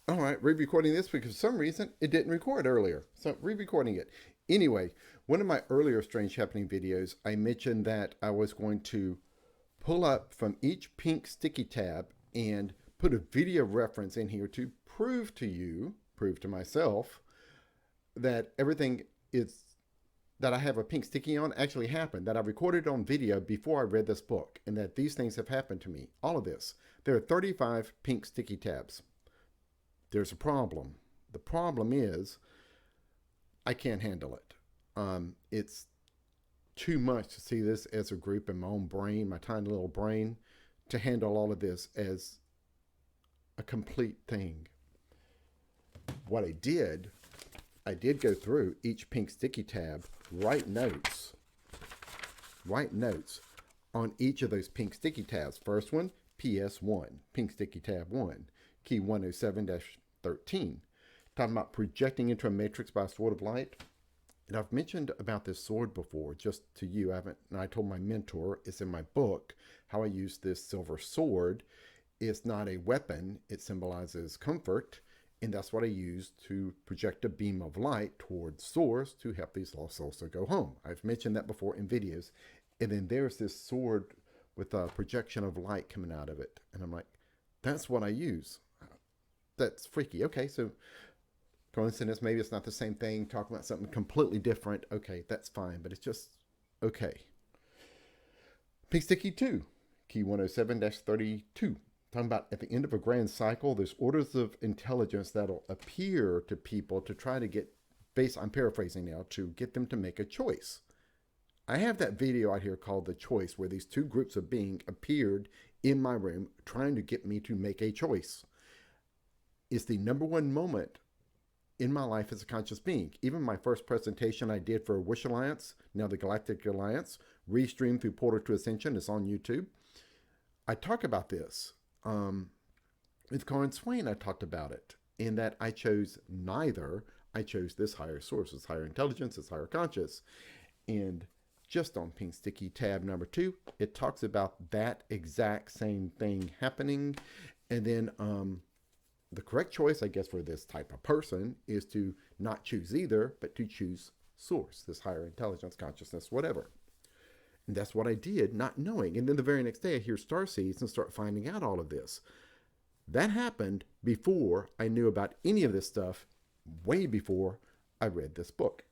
All right, re-recording this because for some reason it didn't record earlier. So re-recording it. Anyway, one of my earlier Strange Happening videos, I mentioned that I was going to pull up from each pink sticky tab and put a video reference in here to prove to you, prove to myself, that everything is that I have a pink sticky on actually happened, that I recorded on video before I read this book, and that these things have happened to me. All of this. There are 35 pink sticky tabs. There's a problem. The problem is I can't handle it. It's too much to see this as a group in my own brain, my tiny little brain, to handle all of this as a complete thing. What I did go through each pink sticky tab, write notes on each of those pink sticky tabs. First one, PS1, pink sticky tab 1, key 107 13. Talking about projecting into a matrix by a sword of light. And I've mentioned about this sword before, just to you. I haven't, and I told my mentor, it's in my book, how I use this silver sword. It's not a weapon, it symbolizes comfort. And that's what I use to project a beam of light towards source to help these lost souls to go home. I've mentioned that before in videos. And then there's this sword with a projection of light coming out of it. And I'm like, that's what I use. That's freaky. Okay, so coincidence, maybe it's not the same thing, talking about something completely different. Okay, that's fine, but it's just okay. Pink Sticky 2, key 107 32. Talking about at the end of a grand cycle, there's orders of intelligence that'll appear to people to try to get, I'm paraphrasing now, to get them to make a choice. I have that video out here called The Choice, where these two groups of being appeared in my room trying to get me to make a choice. It's the number one moment in my life as a conscious being. Even my first presentation I did for Wish Alliance, now the Galactic Alliance, restreamed through Portal to Ascension, it's on YouTube. I talk about this. With Corin Swain, I talked about it, in that I chose neither. I chose this higher source, this higher intelligence, this higher conscious. And just on Pink Sticky tab number 2, it talks about that exact same thing happening. And then the correct choice, I guess, for this type of person is to not choose either, but to choose source, this higher intelligence, consciousness, whatever. And that's what I did, not knowing. And then the very next day, I hear starseeds and start finding out all of this. That happened before I knew about any of this stuff, way before I read this book.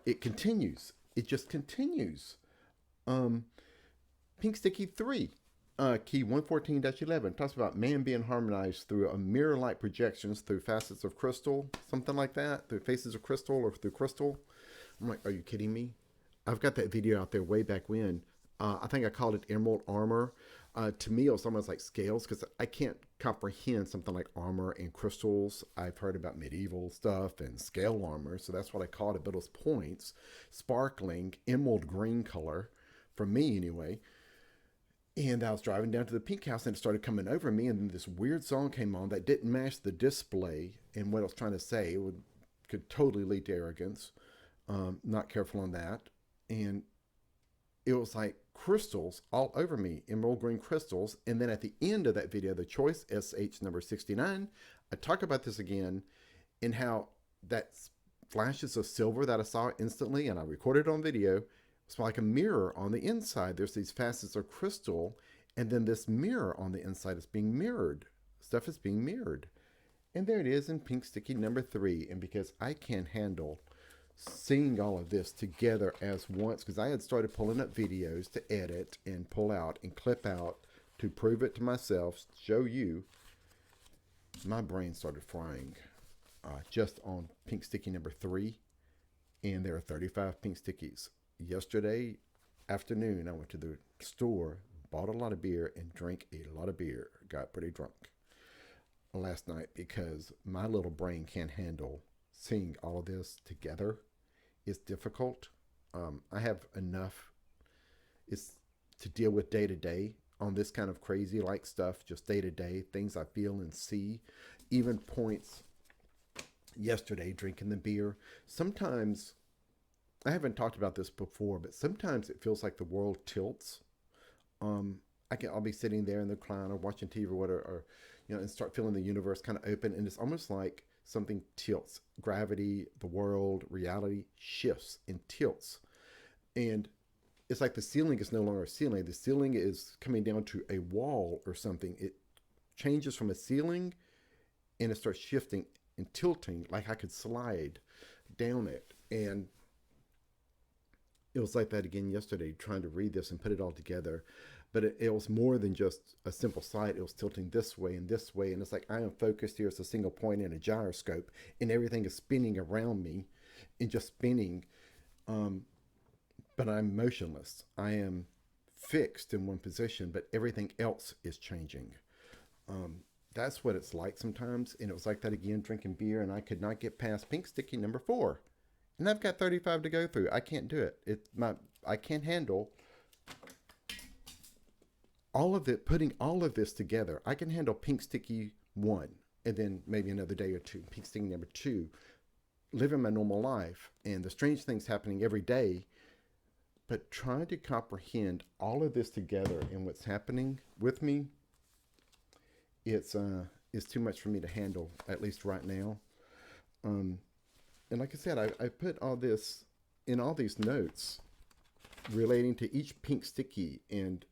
It continues. It just continues. Pink Sticky 3, key 114-11, talks about man being harmonized through a mirror-like projections through facets of crystal, something like that, through faces of crystal or through crystal. I'm like, are you kidding me? I've got that video out there way back when. I think I called it Emerald Armor. To me, it was almost like scales because I can't comprehend something like armor and crystals. I've heard about medieval stuff and scale armor, so that's what I called it. But it was points, sparkling, emerald green color, for me anyway. And I was driving down to the pink house and it started coming over me. And then this weird song came on that didn't match the display and what I was trying to say. Could totally lead to arrogance. Not careful on that. And it was like crystals all over me, emerald green crystals. And then at the end of that video, the choice, SH number 69, I talk about this again and how that flashes of silver that I saw instantly and I recorded on video. It's like a mirror on the inside. There's these facets of crystal, and then this mirror on the inside is being mirrored. Stuff is being mirrored. And there it is in Pink Sticky number 3. And because I can't handle seeing all of this together as once, because I had started pulling up videos to edit and pull out and clip out to prove it to myself, show you, my brain started frying just on Pink Sticky number 3. And there are 35 pink stickies. Yesterday afternoon, I went to the store, bought a lot of beer, and drank a lot of beer. Got pretty drunk last night because my little brain can't handle seeing all of this together. It's difficult. I have enough it's to deal with day to day on this kind of crazy like stuff, just day to day, things I feel and see. Even points yesterday drinking the beer. Sometimes I haven't talked about this before, but sometimes it feels like the world tilts. I I'll be sitting there in the recliner watching TV or whatever, or, and start feeling the universe kind of open, and it's almost like something tilts. Gravity, the world, reality shifts and tilts, and it's like the ceiling is no longer a ceiling. The ceiling is coming down to a wall or something. It changes from a ceiling, and it starts shifting and tilting, like I could slide down it. And it was like that again yesterday, trying to read this and put it all together. But it was more than just a simple sight. It was tilting this way and this way. And it's like I am focused here as a single point in a gyroscope, and everything is spinning around me and just spinning. But I'm motionless. I am fixed in one position, but everything else is changing. That's what it's like sometimes. And it was like that again, drinking beer, and I could not get past pink sticky number 4. And I've got 35 to go through. I can't do it. I can't handle all of it, putting all of this together. I can handle pink sticky 1, and then maybe another day or two, pink sticky number 2, living my normal life, and the strange things happening every day. But trying to comprehend all of this together and what's happening with me, it's too much for me to handle, at least right now. And like I said, I put all this in all these notes relating to each pink sticky. And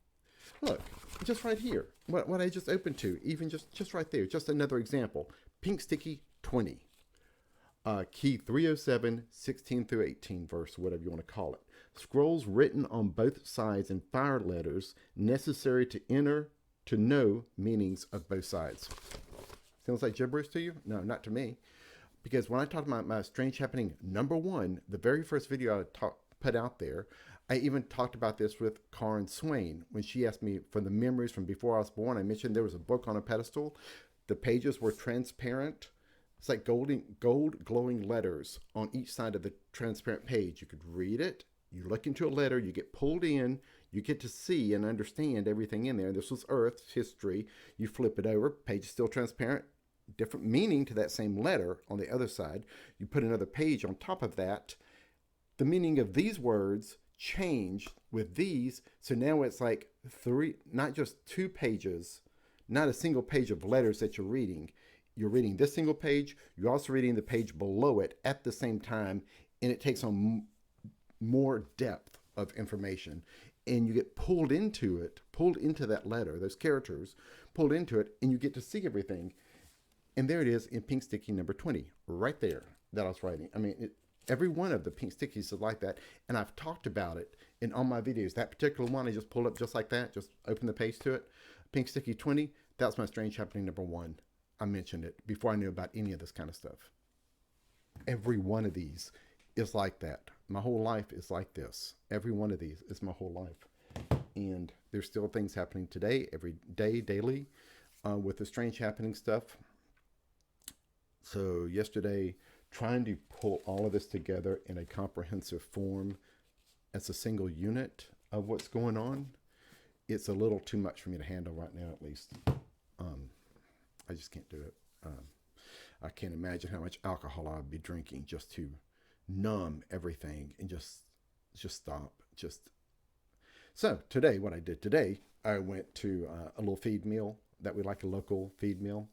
look, just right here, what I just opened to, even just right there, just another example. Pink sticky 20. Key 307, 16 through 18 verse, whatever you want to call it. Scrolls written on both sides in fire letters necessary to know meanings of both sides. Sounds like gibberish to you? No, not to me. Because when I talked about my strange happening number 1, the very first video I put out there, I even talked about this with Karen Swain. When she asked me for the memories from before I was born, I mentioned there was a book on a pedestal. The pages were transparent. It's like gold glowing letters on each side of the transparent page. You could read it. You look into a letter, you get pulled in, you get to see and understand everything in there. This was Earth's history. You flip it over, page is still transparent, different meaning to that same letter on the other side. You put another page on top of that. The meaning of these words changed with these. So now it's like 3, not just 2 pages, not a single page of letters that you're reading. You're reading this single page. You're also reading the page below it at the same time. And it takes on more depth of information, and you get pulled into that letter, those characters, pulled into it, and you get to see everything. And there it is in pink sticky number 20, right there, that I was writing. I mean, every one of the pink stickies is like that, and I've talked about it in all my videos. That particular one I just pulled up just like that, just open the page to it. Pink sticky 20, that's my strange happening number 1. I mentioned it before I knew about any of this kind of stuff. Every one of these is like that. My whole life is like this. Every one of these is my whole life. And there's still things happening today, every day, daily, with the strange happening stuff. So yesterday, trying to pull all of this together in a comprehensive form as a single unit of what's going on, it's a little too much for me to handle right now, at least. I just can't do it. I can't imagine how much alcohol I'd be drinking just to numb everything and just stop. So today, what I did today, I went to a little feed mill that we like, a local feed mill,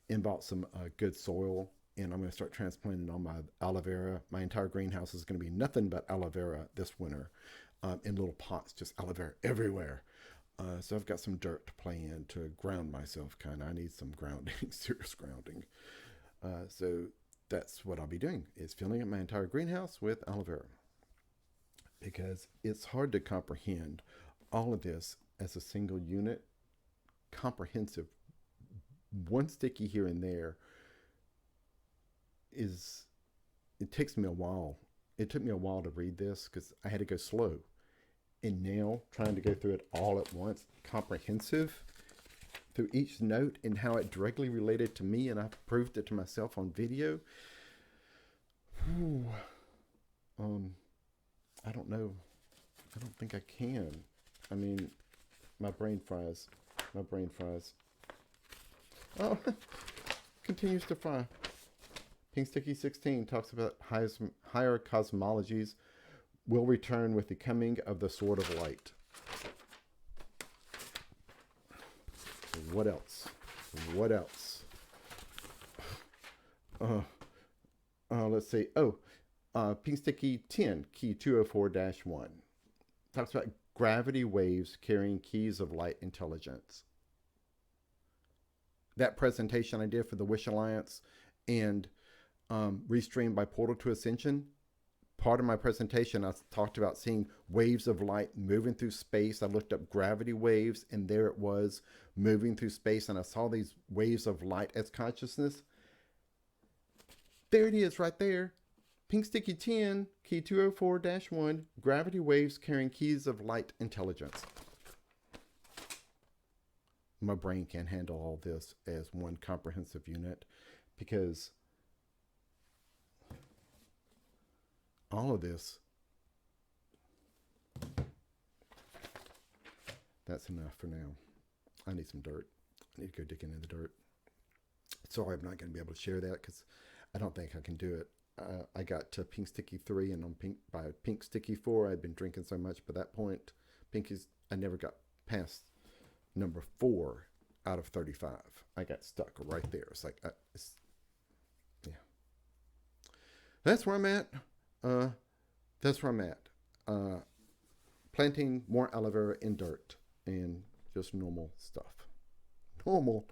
and bought some good soil. And I'm going to start transplanting all my aloe vera. My entire greenhouse is going to be nothing but aloe vera this winter, in little pots, just aloe vera everywhere. So I've got some dirt to play in to ground myself, kind of. I need some grounding, serious grounding. So that's what I'll be doing, is filling up my entire greenhouse with aloe vera. Because it's hard to comprehend all of this as a single unit, comprehensive. One sticky here and there it takes me a while. It took me a while to read this because I had to go slow. And now trying to go through it all at once, comprehensive, through each note and how it directly related to me, and I've proved it to myself on video. I don't know. I don't think I can. I mean, my brain fries. Oh, continues to fry. Pink Sticky 16 talks about higher cosmologies will return with the coming of the Sword of Light. What else? What else? Let's see. Pink Sticky 10, key 204-1. Talks about gravity waves carrying keys of light intelligence. That presentation I did for the Wish Alliance and Restreamed by Portal to Ascension, part of my presentation, I talked about seeing waves of light moving through space. I looked up gravity waves, and there it was moving through space, and I saw these waves of light as consciousness. There it is right there. Pink Sticky 10, key 204-1, gravity waves carrying keys of light intelligence. My brain can't handle all this as one comprehensive unit because all of this, that's enough for now. I need some dirt. I need to go digging in the dirt. Sorry, I'm not going to be able to share that because I don't think I can do it. I got to Pink Sticky 3, and on by Pink Sticky 4, I'd been drinking so much by that point. I never got past number 4 out of 35. I got stuck right there. It's like, yeah. That's where I'm at. That's where I'm at. Planting more aloe vera in dirt and just normal stuff. Normal.